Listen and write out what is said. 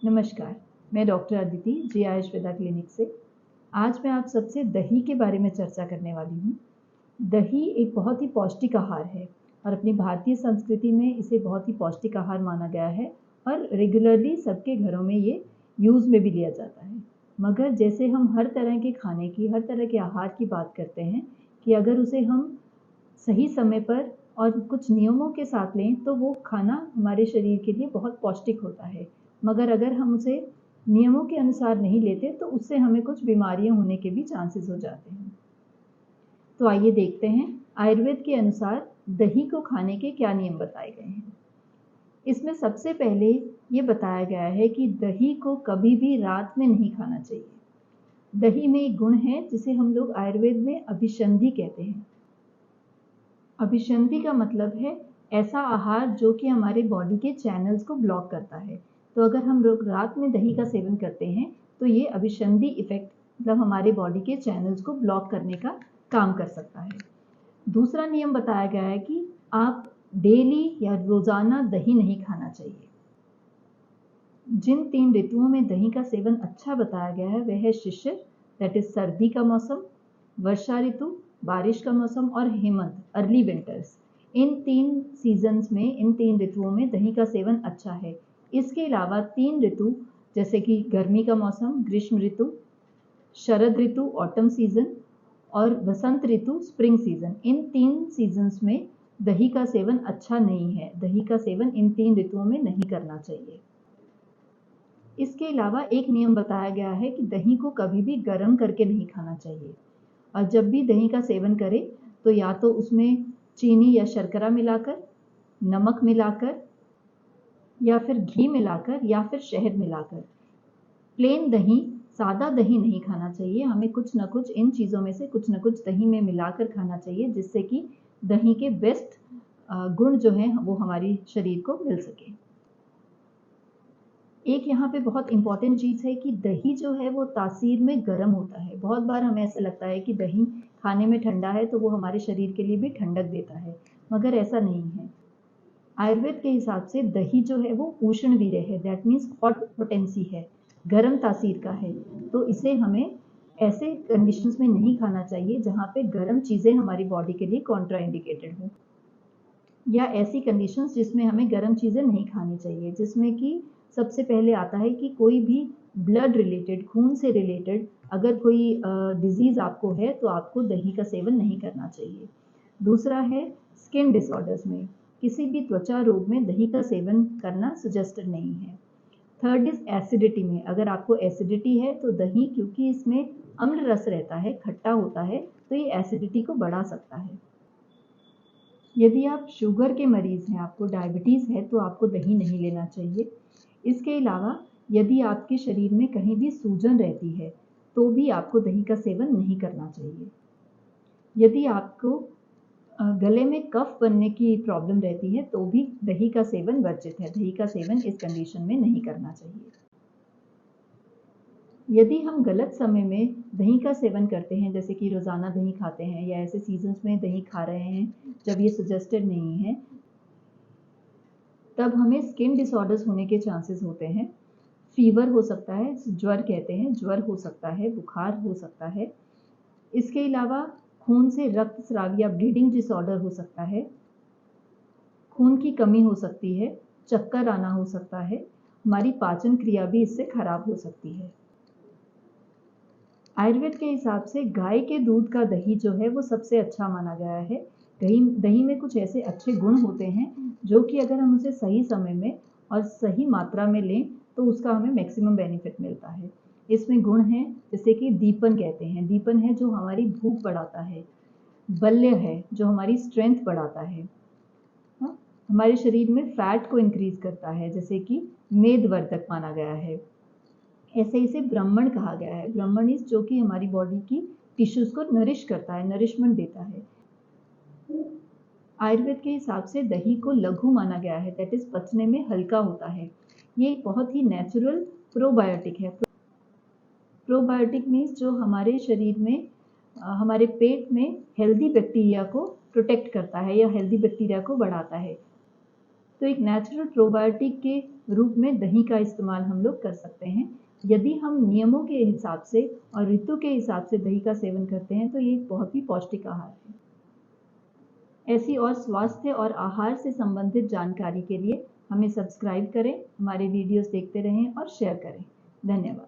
नमस्कार, मैं डॉक्टर अदिति जी आयुर्वेदा क्लिनिक से। आज मैं आप सबसे दही के बारे में चर्चा करने वाली हूँ। दही एक बहुत ही पौष्टिक आहार है और अपनी भारतीय संस्कृति में इसे बहुत ही पौष्टिक आहार माना गया है और रेगुलरली सबके घरों में ये यूज़ में भी लिया जाता है। मगर जैसे हम हर तरह के खाने की, हर तरह के आहार की बात करते हैं कि अगर उसे हम सही समय पर और कुछ नियमों के साथ लें तो वो खाना हमारे शरीर के लिए बहुत पौष्टिक होता है। मगर अगर हम उसे नियमों के अनुसार नहीं लेते तो उससे हमें कुछ बीमारियां होने के भी चांसेस हो जाते हैं। तो आइए देखते हैं आयुर्वेद के अनुसार दही को खाने के क्या नियम बताए गए हैं। इसमें सबसे पहले ये बताया गया है कि दही को कभी भी रात में नहीं खाना चाहिए। दही में एक गुण है जिसे हम लोग आयुर्वेद में अभिसंधि कहते हैं। अभिसंधि का मतलब है ऐसा आहार जो कि हमारे बॉडी के चैनल्स को ब्लॉक करता है। तो अगर हम लोग रात में दही का सेवन करते हैं तो ये अभिसंधि इफेक्ट मतलब हमारे बॉडी के चैनल्स को ब्लॉक करने का काम कर सकता है। दूसरा नियम बताया गया है कि आप डेली या रोजाना दही नहीं खाना चाहिए। जिन 3 ऋतुओं में दही का सेवन अच्छा बताया गया है वह है शिशिर, दैट इज सर्दी का मौसम, वर्षा ऋतु बारिश का मौसम और हेमंत अर्ली विंटर्स। इन 3 सीजन्स में, इन 3 ऋतुओं में दही का सेवन अच्छा है। इसके अलावा 3 ऋतु जैसे कि गर्मी का मौसम ग्रीष्म ऋतु, शरद ऋतु ऑटम सीजन और वसंत ऋतु स्प्रिंग सीजन, इन 3 सीजन्स में दही का सेवन अच्छा नहीं है। दही का सेवन इन 3 ऋतुओं में नहीं करना चाहिए। इसके अलावा एक नियम बताया गया है कि दही को कभी भी गर्म करके नहीं खाना चाहिए और जब भी दही का सेवन करें तो या तो उसमें चीनी या शर्करा मिलाकर, नमक मिलाकर या फिर घी मिलाकर या फिर शहद मिलाकर। प्लेन दही, सादा दही नहीं खाना चाहिए। हमें कुछ न कुछ इन चीज़ों में से कुछ न कुछ दही में मिलाकर खाना चाहिए जिससे कि दही के बेस्ट गुण जो हैं वो हमारी शरीर को मिल सके। एक यहाँ पे बहुत इंपॉर्टेंट चीज़ है कि दही जो है वो तासीर में गर्म होता है। बहुत बार हमें ऐसा लगता है कि दही खाने में ठंडा है तो वो हमारे शरीर के लिए भी ठंडक देता है, मगर ऐसा नहीं है। आयुर्वेद के हिसाब से दही जो है वो उष्ण वीर्य है, दैट मीन्स हॉट पोटेंसी है, गर्म तासीर का है। तो इसे हमें ऐसे कंडीशंस में नहीं खाना चाहिए जहाँ पे गर्म चीज़ें हमारी बॉडी के लिए कॉन्ट्राइंडिकेटेड हो, या ऐसी कंडीशंस जिसमें हमें गर्म चीज़ें नहीं खानी चाहिए, जिसमें कि सबसे पहले आता है कि कोई भी ब्लड रिलेटेड, खून से रिलेटेड अगर कोई डिजीज़ आपको है तो आपको दही का सेवन नहीं करना चाहिए। दूसरा है स्किन डिसऑर्डर्स में, किसी भी त्वचा रोग में दही का सेवन करना सजेस्टेड नहीं है। थर्ड इज एसिडिटी में, अगर आपको एसिडिटी है तो दही, क्योंकि इसमें अम्ल रस रहता है, खट्टा होता है, तो ये एसिडिटी को बढ़ा सकता है। यदि आप शुगर के मरीज़ हैं, आपको डायबिटीज़ है, तो आपको दही नहीं लेना चाहिए। इसके अलावा यदि आपके शरीर में कहीं भी सूजन रहती है तो भी आपको दही का सेवन नहीं करना चाहिए। यदि आपको गले में कफ बनने की प्रॉब्लम रहती है तो भी दही का सेवन वर्जित है। दही का सेवन इस कंडीशन में नहीं करना चाहिए। यदि हम गलत समय में दही का सेवन करते हैं, जैसे कि रोज़ाना दही खाते हैं या ऐसे सीजन्स में दही खा रहे हैं जब ये सजेस्टेड नहीं है, तब हमें स्किन डिसऑर्डर्स होने के चांसेस होते हैं। फीवर हो सकता है, ज्वर कहते हैं, ज्वर हो सकता है, बुखार हो सकता है। इसके अलावा खून से रक्तस्राव या ब्लीडिंग डिसऑर्डर हो सकता है, खून की कमी हो सकती है, चक्कर आना हो सकता है, हमारी पाचन क्रिया भी इससे खराब हो सकती है। आयुर्वेद के हिसाब से गाय के दूध का दही जो है वो सबसे अच्छा माना गया है। दही में कुछ ऐसे अच्छे गुण होते हैं जो कि अगर हम उसे सही समय में और सही मात्रा में लें तो उसका हमें मैक्सिमम बेनिफिट मिलता है। इसमें गुण हैं जैसे कि दीपन कहते हैं, दीपन है जो हमारी भूख बढ़ाता है, बल्य है जो हमारी स्ट्रेंथ बढ़ाता है, हमारे शरीर में फैट को इंक्रीज करता है, जैसे कि मेदवर्धक माना गया है। ऐसे इसे ब्राह्मण कहा गया है। ब्राह्मण इस जो कि हमारी बॉडी की टिश्यूज को नरिश करता है, नरिशमेंट देता है। आयुर्वेद के हिसाब से दही को लघु माना गया है, दैट इज पचने में हल्का होता है। ये बहुत ही नेचुरल प्रोबायोटिक है। प्रोबायोटिक मीन्स जो हमारे शरीर में, हमारे पेट में हेल्दी बैक्टीरिया को प्रोटेक्ट करता है या हेल्दी बैक्टीरिया को बढ़ाता है। तो एक नेचुरल प्रोबायोटिक के रूप में दही का इस्तेमाल हम लोग कर सकते हैं। यदि हम नियमों के हिसाब से और ऋतु के हिसाब से दही का सेवन करते हैं तो ये एक बहुत ही पौष्टिक आहार है। ऐसी और स्वास्थ्य और आहार से संबंधित जानकारी के लिए हमें सब्सक्राइब करें, हमारे वीडियोस देखते रहें और शेयर करें। धन्यवाद।